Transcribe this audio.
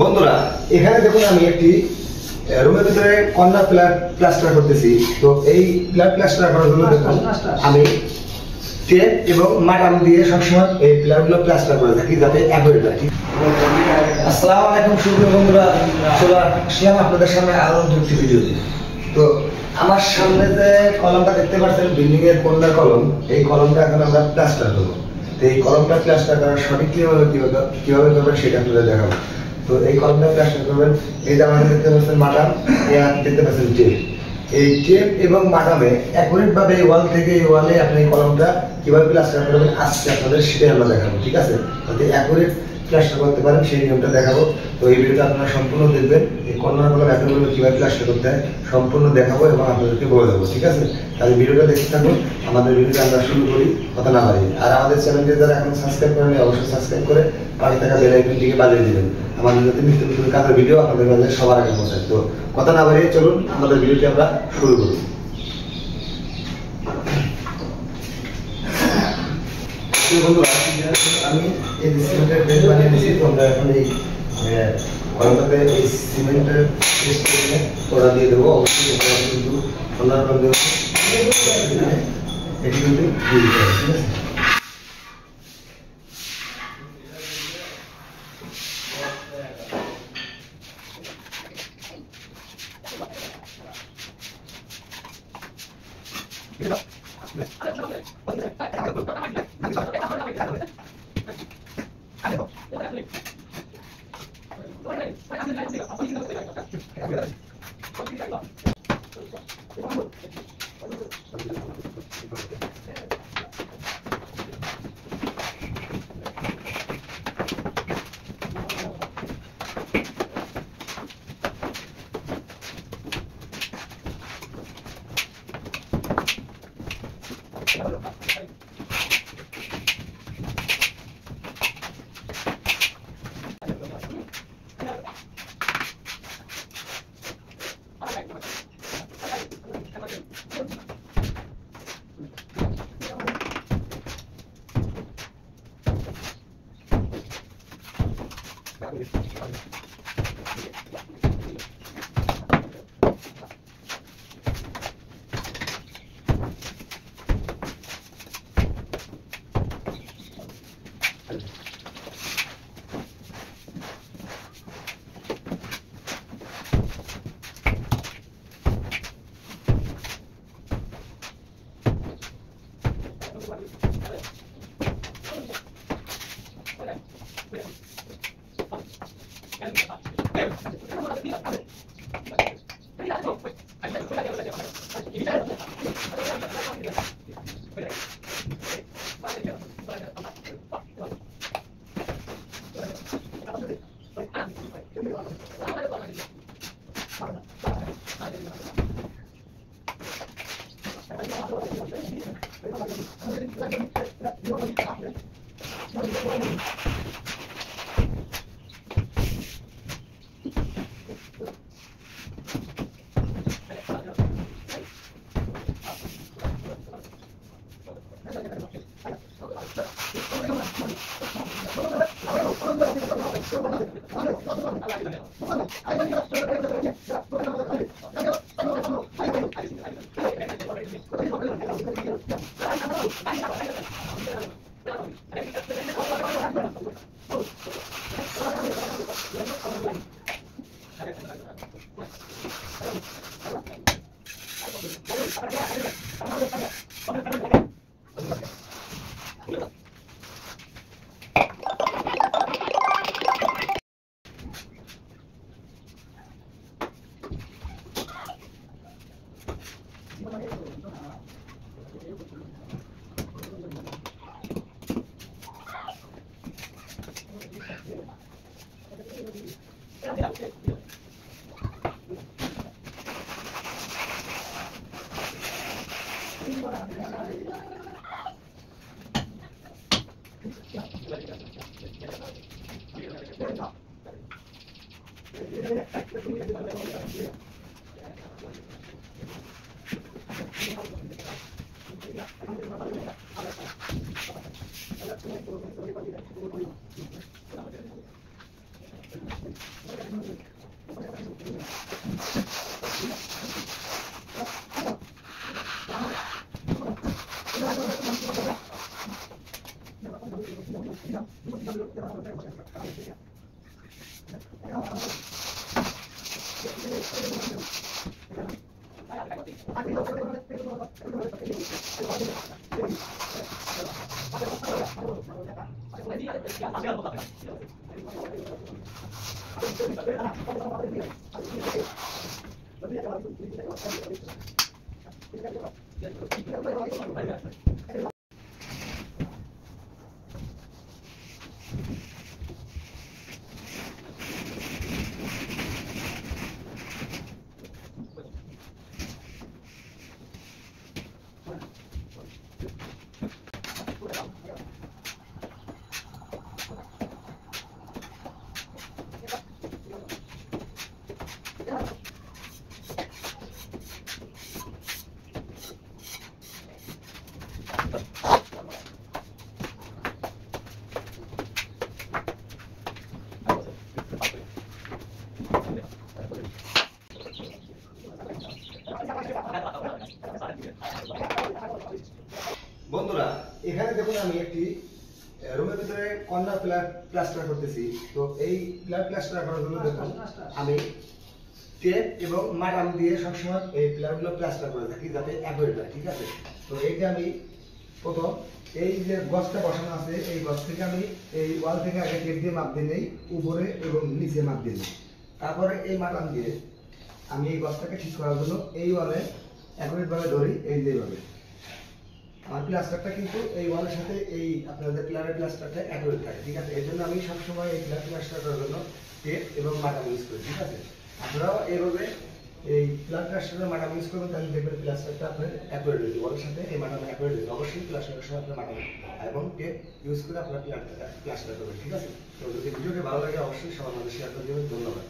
বন্ধুরা এখানে দেখুন আমি একটি রুমের ভিতরে কর্নার প্লাস্টার করতেছি। তো এই প্লাস্টার করার জন্য দেখুন আমি টেপ এবং মাটাম দিয়ে সবসময় এই পিলারগুলো প্লাস্টার করে থাকি যাতে অ্যাভয়েড হয়। আসসালামু আলাইকুম সুপ্রিয় বন্ধুরা, চলে আসলাম আপনাদের সামনে আরো দুটি ভিডিও দিয়ে। তো আমার সামনে যে কলমটা দেখতে পাচ্ছেন বিল্ডিং এর কর্নার কলম, এই কলমটা এখন আমরা প্লাস্টার করবো। তো এই কলমটা প্লাস্টার করার সঠিক কিভাবে করবেন সেটা আপনাদের দেখাবো। তো এই কলমটা প্লাস্টার করবেন, এই যে আমাদের দেখতে পাচ্ছেন মাটাম, দেখতে পাচ্ছেন টেপ। এই টেপ এবং মাটামে অ্যাকুরেট ভাবে ওয়াল থেকে এই ওয়ালে আপনি এই কলমটা কিভাবে প্লাস্টার করবেন আজকে আপনাদের সেটাই আমরা দেখাবো, ঠিক আছে? যাতে অ্যাকুরেট প্লাস্টার করতে পারেন সেই নিয়মটা দেখাবো। তো এই ভিডিওটা আপনারা সম্পূর্ণ দেখবেন, এই কর্নার কলম অ্যাকুরেট কিভাবে প্লাস্টার করতে হয় সম্পূর্ণ দেখাবো এবং আপনাদেরকে বলে দেবো, ঠিক আছে? তাহলে ভিডিওটা দেখতে থাকুন। আমাদের ভিডিওটা আমরা শুরু করি কথা না বাড়িয়ে। আর আমাদের চ্যানেলটি যারা এখন সাবস্ক্রাইব করেনি অবশ্যই সাবস্ক্রাইব করে পাশে থাকা বেল আইকনটিকে বাজিয়ে দিবেন। আমাদের যাতে নিত্য নতুন কাজের ভিডিও আপনাদের কাছে সবার আগে পৌঁছায়। তো কথা না বাড়িয়ে চলুন আমাদের ভিডিওটি আমরা শুরু করি। বন্ধুরা আমি এই সিমেন্টের বেড বানিয়ে নিয়েছি। তোমরা এখন এই কলমটাতে এই সিমেন্টের তোড়া দিয়ে দেবো। অবশ্যই কিন্তু কর্নার কলম দেবো, এটি কিন্তু দিয়ে দিতে হবে, ঠিক আছে? বন্ধুরা, এখানে দেখুন আমি একটি রুমের ভিতরে কর্নার প্লাস্টার করতেছি। তো এই প্লাস্টার করার জন্য দেখুন আমি টেপ এবং মাটাম দিয়ে সবসময় এই পিলারগুলো প্লাস্টার করে থাকি যাতে অ্যাভয়েড হয়। ঠিক আছে, তো এইটা আমি প্রথম এই যে গছটা বসানো আছে এই গছ থেকে আমি এই ওয়াল থেকে আগে টেপ দিয়ে মাপ দিয়ে নেই, উপরে এবং নিচে মাপ দিয়ে নিই। তারপরে এই মাটাম দিয়ে আমি এই গছটাকে ঠিক করার জন্য এই ওয়ালে অ্যাকুরেট ভাবে ধরি, এই যেভাবে আমার প্লাস্টারটা কিন্তু এই ওয়ালের সাথে এই আপনাদের পিলারের প্লাস্টারটা অ্যাকুরেট থাকে। ঠিক আছে, এই জন্য আমি সবসময় এই পিলার প্লাস্টার করার জন্য টেপ এবং মাটাম ইউজ করি। ঠিক আছে, আপনারাও এইভাবে এই পিলার প্লাস্টারের মাটাম ইউজ করবেন, তাহলে দেখবেন প্লাস্টারটা আপনার অ্যাকুরেট হয়েছে, ওয়ালের সাথে এই মাটাম অ্যাকুরেট হয়েছে। অবশ্যই প্লাস্টারের সময় আপনার মাটাম এবং টেপ ইউজ করে আপনার প্লাস্টার করবেন। ঠিক আছে, তো যদি ভিডিওটি ভালো লাগে অবশ্যই সবার মধ্যে শেয়ার করে দেবেন। ধন্যবাদ।